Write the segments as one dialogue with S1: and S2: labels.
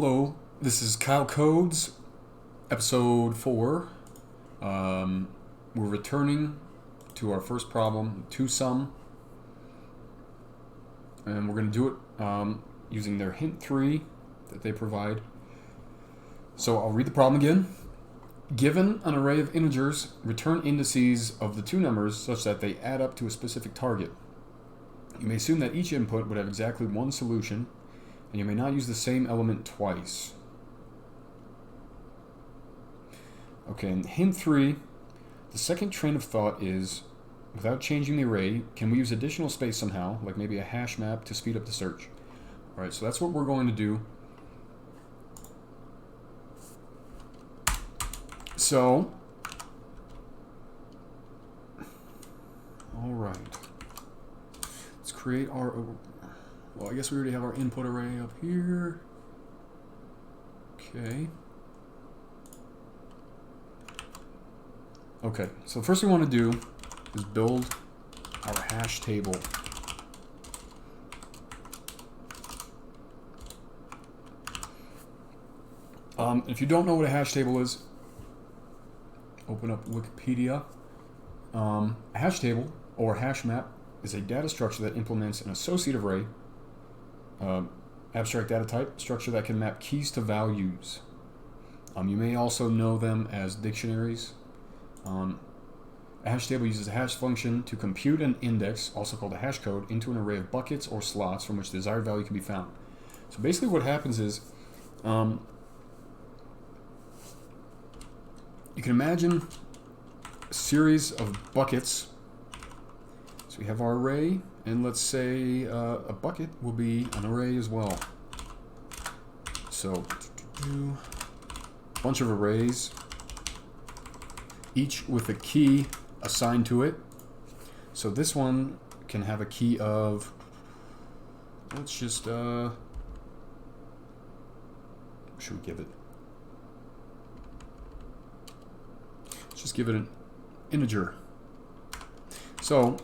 S1: Hello, this is Kyle Codes, episode 4. We're returning to our first problem, Two Sum, and we're going to do it using their hint 3 that they provide. So I'll read the problem again. Given an array of integers, return indices of the two numbers such that they add up to a specific target. You may assume that each input would have exactly one solution, and you may not use the same element twice. Okay, in hint 3, the second train of thought is, without changing the array, can we use additional space somehow, like maybe a hash map to speed up the search? Alright, so that's what we're going to do. So, alright, let's create our, well, I guess we already have our input array up here. Okay, so the first thing we want to do is build our hash table. If you don't know what a hash table is, open up Wikipedia. A hash table, or hash map, is a data structure that implements an associative array, abstract data type structure that can map keys to values. You may also know them as dictionaries. A hash table uses a hash function to compute an index, also called a hash code, into an array of buckets or slots from which the desired value can be found. So basically what happens is, you can imagine a series of buckets. So we have our array, and let's say a bucket will be an array as well. So a bunch of arrays, each with a key assigned to it. So this one can have a key of, let's just, what should we give it? Let's just give it an integer. So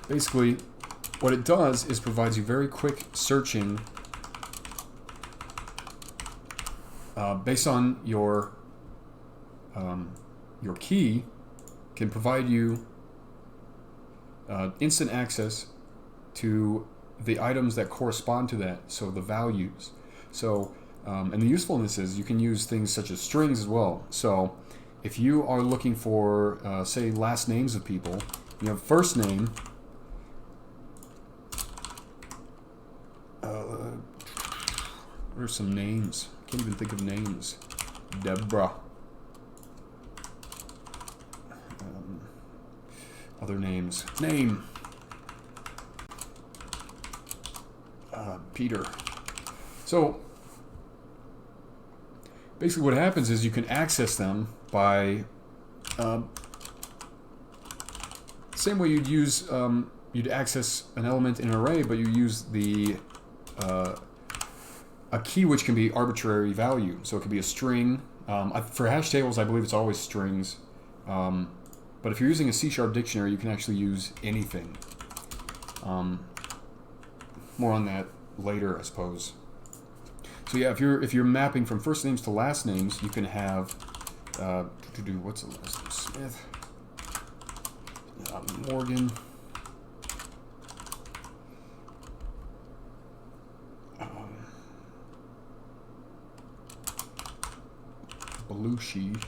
S1: basically what it does is provides you very quick searching based on your key, can provide you instant access to the items that correspond to that, so the values. So and the usefulness is you can use things such as strings as well. So if you are looking for say last names of people, you have first name, what are some names? I can't even think of names. Deborah. Other names. Name. Peter. So basically what happens is you can access them by same way you'd use you'd access an element in an array, but you use the a key which can be arbitrary value. So it could be a string. For hash tables, I believe it's always strings. But if you're using a C# dictionary, you can actually use anything. More on that later, I suppose. So yeah, if you're mapping from first names to last names, you can have what's the last name? Smith, Morgan, Belushi.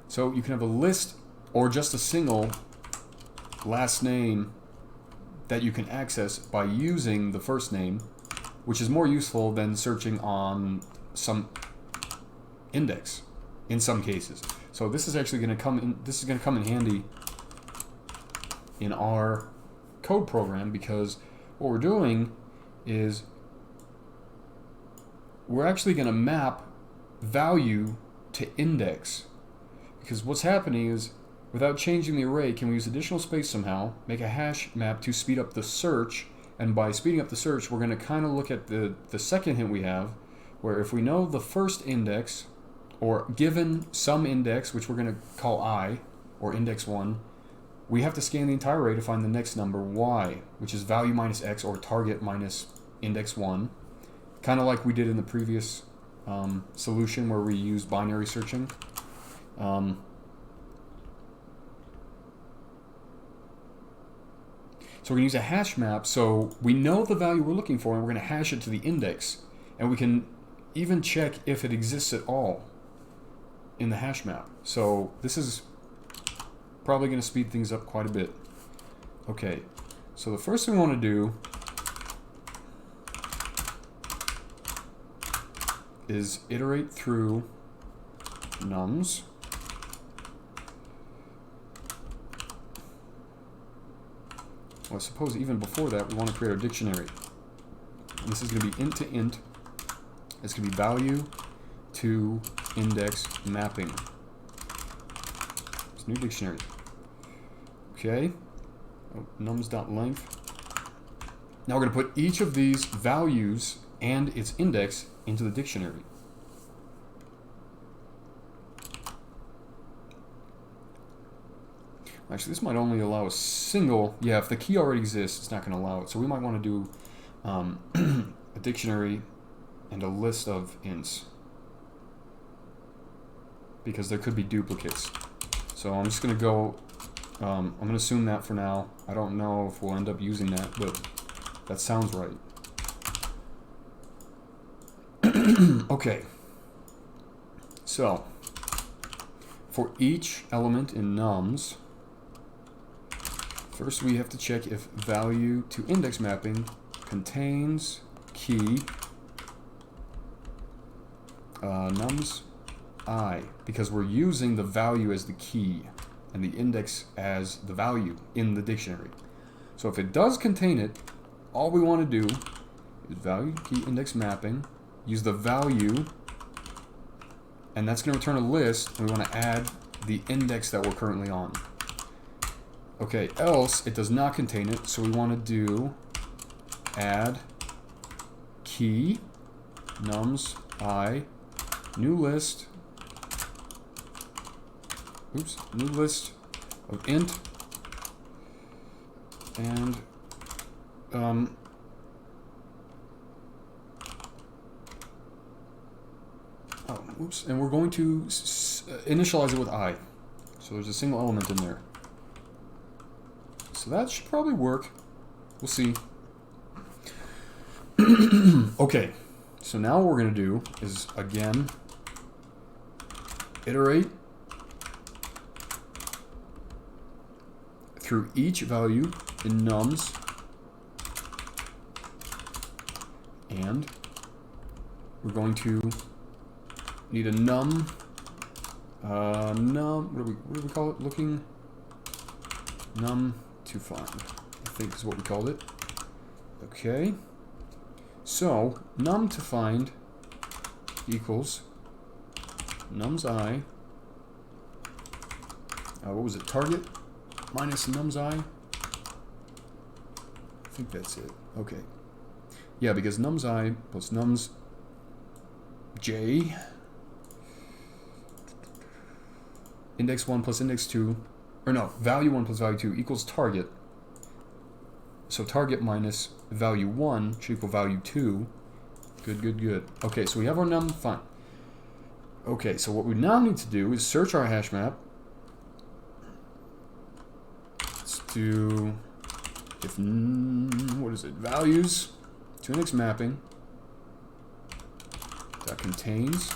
S1: So you can have a list or just a single last name that you can access by using the first name, which is more useful than searching on some index in some cases. So this is actually going to come in. This is going to come in handy in our code program, because what we're doing is we're actually going to map value to index. Because what's happening is, without changing the array, can we use additional space somehow, make a hash map to speed up the search, and by speeding up the search, we're going to kind of look at the second hint we have, where if we know the first index, or given some index, which we're going to call I, or index 1, we have to scan the entire array to find the next number, y, which is value minus x, or target minus index 1. kind of like we did in the previous solution where we used binary searching. So we're going to use a hash map, so we know the value we're looking for, and we're going to hash it to the index, and we can even check if it exists at all in the hash map. So this is probably going to speed things up quite a bit. Okay, so the first thing we want to do is iterate through nums. Well, I suppose even before that, we want to create our dictionary. And this is going to be int to int. It's going to be value to index mapping. It's new dictionary. Okay. Oh, nums.length. Now we're going to put each of these values and its index into the dictionary. Actually, this might only allow a single. Yeah, if the key already exists, it's not going to allow it. So we might want to do a dictionary and a list of ints, because there could be duplicates. So I'm just going to go, I'm going to assume that for now. I don't know if we'll end up using that, but that sounds right. Okay. So for each element in nums, first we have to check if value to index mapping contains key nums I, because we're using the value as the key and the index as the value in the dictionary. So if it does contain it, all we want to do is value key index mapping, use the value, and that's going to return a list, and we want to add the index that we're currently on. Okay, else it does not contain it, so we want to do add key nums I new list, new list of int, and and we're going to initialize it with I. So there's a single element in there. So that should probably work. We'll see. Okay, so now what we're going to do is, again, iterate through each value in nums, and we're going to need a num, what do we call it? Looking num to find, I think is what we called it. Okay, so num to find equals nums I, what was it, target minus nums I? I think that's it. Okay, yeah, because nums I plus nums j, index 1 plus index 2, or no, value 1 plus value 2 equals target. So target minus value 1 should equal value 2. Good, good, good. Okay, so we have our num find. Okay, so what we now need to do is search our hash map. Let's do, if, what is it, values to index mapping that contains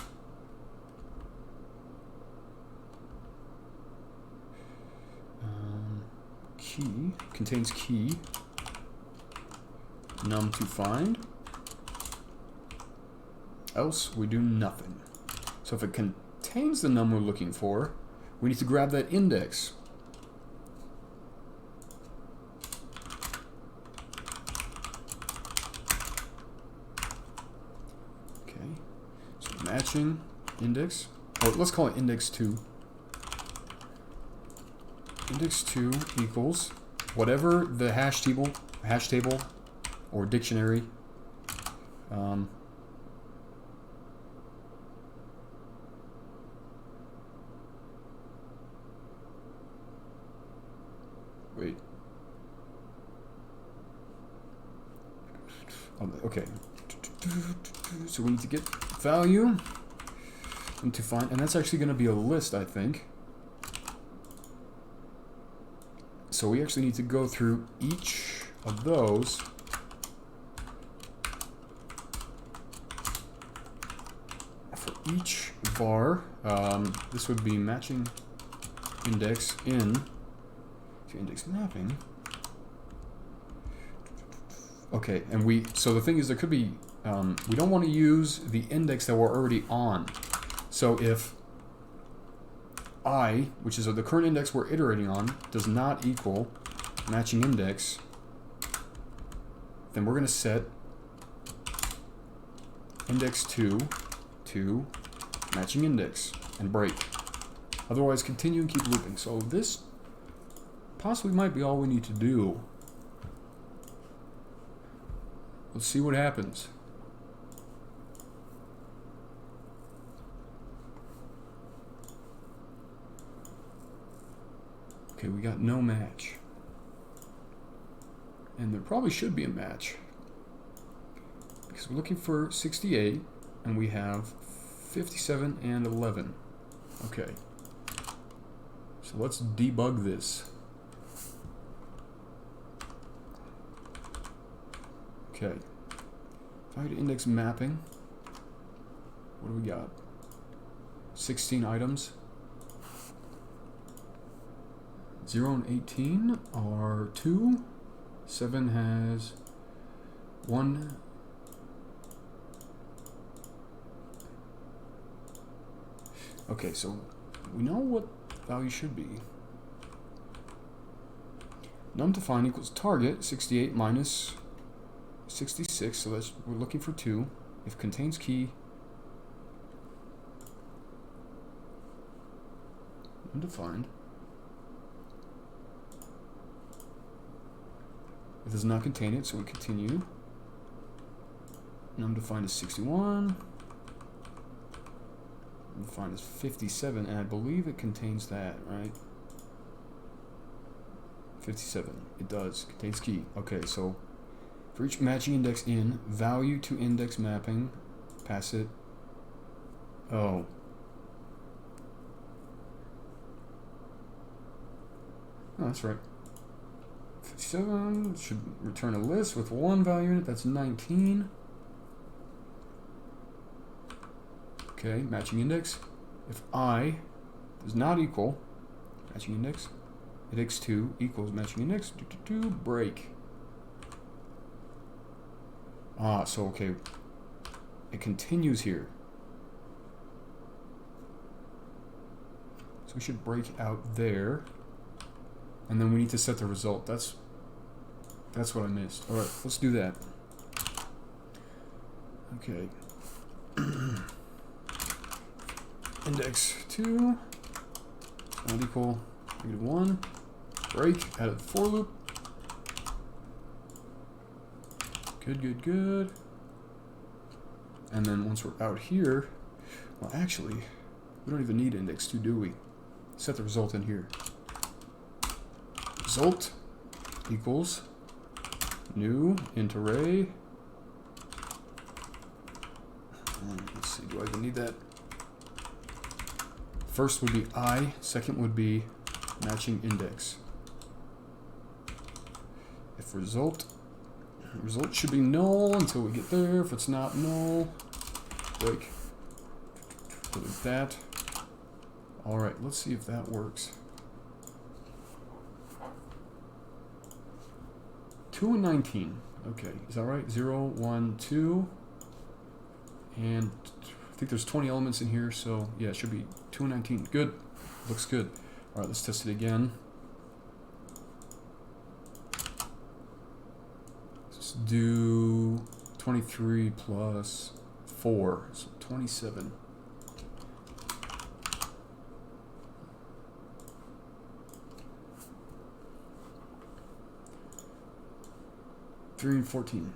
S1: key, contains key num to find, else we do nothing. So if it contains the num we're looking for, we need to grab that index. Okay, so matching index, or let's call it index 2. Index 2 equals whatever the hash table or dictionary wait. Okay. So we need to get value and to find, and that's actually going to be a list, I think. So we actually need to go through each of those. For each var, this would be matching index in to index mapping. Okay, and so the thing is, there could be, we don't want to use the index that we're already on. So if I, which is the current index we're iterating on, does not equal matching index, then we're going to set index2 to matching index and break. Otherwise, continue and keep looping. So this possibly might be all we need to do. Let's see what happens. Okay, we got no match. And there probably should be a match. Because we're looking for 68, and we have 57 and 11. Okay. So let's debug this. Okay. Value to index mapping. What do we got? 16 items. 0 and 18 are 2. 7 has 1. Okay, so we know what value should be. Num to find equals target 68 minus 66, so that's, we're looking for 2. If contains key, undefined. It does not contain it, so we continue. Undefined is 61. Undefined is 57, and I believe it contains that, right? 57. It does. Contains key. Okay, so for each matching index in, value to index mapping, pass it. Oh. Oh, that's right. 57 should return a list with 1 value in it. That's 19. Okay, matching index. If I does not equal matching index, index2 equals matching index, break. Ah, so okay, it continues here. So we should break out there. And then we need to set the result. That's what I missed. All right, let's do that. Okay. Index2 not equal -1. Break out of the for loop. Good, good, good. And then once we're out here, well, actually, we don't even need index2, do we? Set the result in here. Result equals new int array. Let's see, do I even need that? First would be I, second would be matching index. If result should be null until we get there. If it's not null, break. Delete that. All right, let's see if that works. 2 and 19. Okay, is that right? 0, 1, 2. And I think there's 20 elements in here, so yeah, it should be 2 and 19. Good. Looks good. All right, let's test it again. Let's do 23 plus 4, so 27. Three and 14.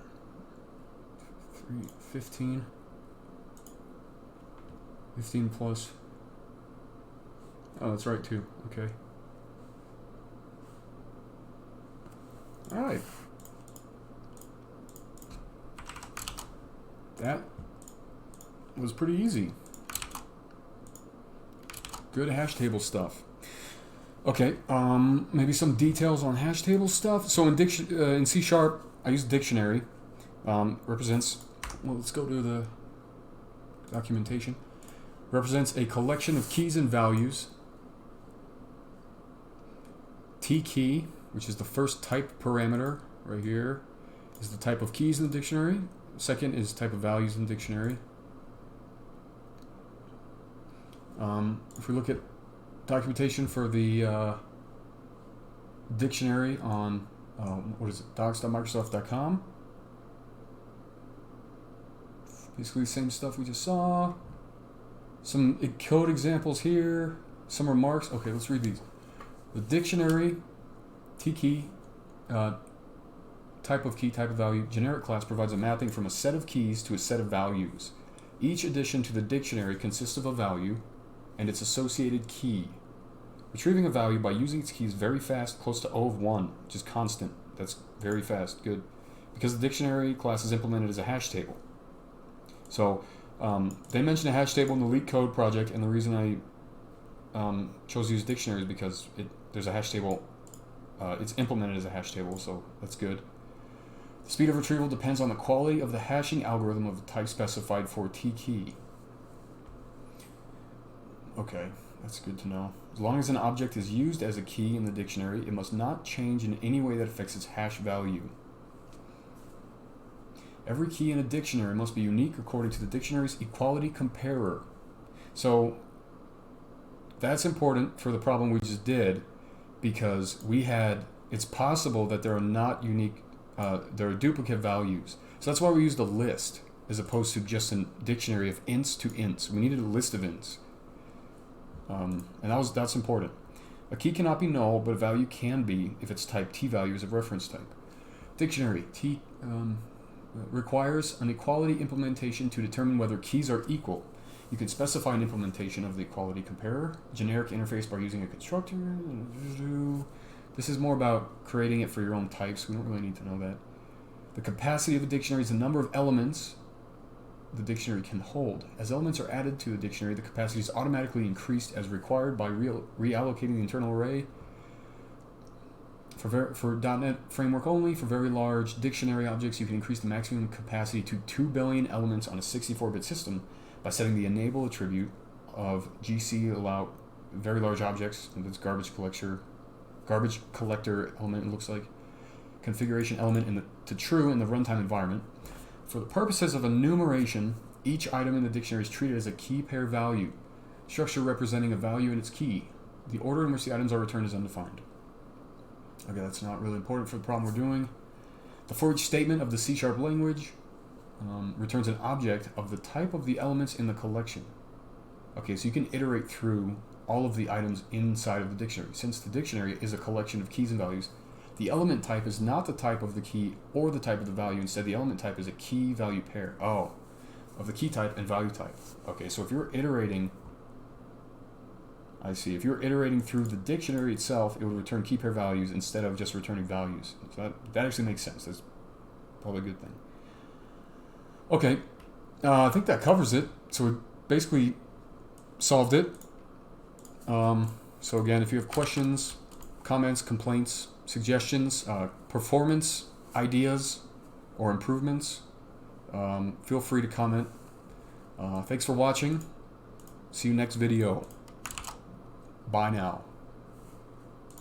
S1: 3, 15. 15 plus. Oh, that's right too. Okay. All right. that was pretty easy. Good hash table stuff. Okay, maybe some details on hash table stuff. So in C#, I use dictionary. Represents, well, let's go to the documentation. Represents a collection of keys and values. T key, which is the first type parameter right here, is the type of keys in the dictionary. Second is type of values in the dictionary. If we look at documentation for the dictionary on what is it, docs.microsoft.com. Basically the same stuff we just saw. Some code examples here. Some remarks. Okay, let's read these. The dictionary, T-key, type of key, type of value, generic class provides a mapping from a set of keys to a set of values. Each addition to the dictionary consists of a value and its associated key. Retrieving a value by using its key is very fast, close to O of 1, which is constant. That's very fast, good. Because the dictionary class is implemented as a hash table. So they mentioned a hash table in the LeetCode project, and the reason I chose to use dictionary is because there's a hash table. It's implemented as a hash table, so that's good. The speed of retrieval depends on the quality of the hashing algorithm of the type specified for T-key. Okay, that's good to know. As long as an object is used as a key in the dictionary, it must not change in any way that affects its hash value. Every key in a dictionary must be unique according to the dictionary's equality comparer. So that's important for the problem we just did, because it's possible that there are not unique, there are duplicate values. So that's why we used a list as opposed to just a dictionary of ints to ints. We needed a list of ints. And that's important. A key cannot be null, but a value can be if its type T value is a reference type. Dictionary T requires an equality implementation to determine whether keys are equal. You can specify an implementation of the equality comparer, generic interface by using a constructor. This is more about creating it for your own types. We don't really need to know that. The capacity of the dictionary is the number of elements the dictionary can hold. As elements are added to the dictionary, the capacity is automatically increased as required by reallocating the internal array. For .NET Framework only, for very large dictionary objects, you can increase the maximum capacity to 2 billion elements on a 64-bit system by setting the enable attribute of GC allow very large objects, and that's garbage collector element, it looks like, configuration element to true in the runtime environment. For the purposes of enumeration, each item in the dictionary is treated as a key pair value, structure representing a value in its key. The order in which the items are returned is undefined. Okay, that's not really important for the problem we're doing. The for each statement of the C# language returns an object of the type of the elements in the collection. Okay, so you can iterate through all of the items inside of the dictionary. Since the dictionary is a collection of keys and values, the element type is not the type of the key or the type of the value. Instead, the element type is a key-value pair. Oh, of the key type and value type. Okay, so if you're iterating... I see. If you're iterating through the dictionary itself, it would return key pair values instead of just returning values. So that actually makes sense. That's probably a good thing. Okay, I think that covers it. So we basically solved it. So again, if you have questions, comments, complaints, suggestions, performance ideas, or improvements, feel free to comment. Thanks for watching. See you next video. Bye now.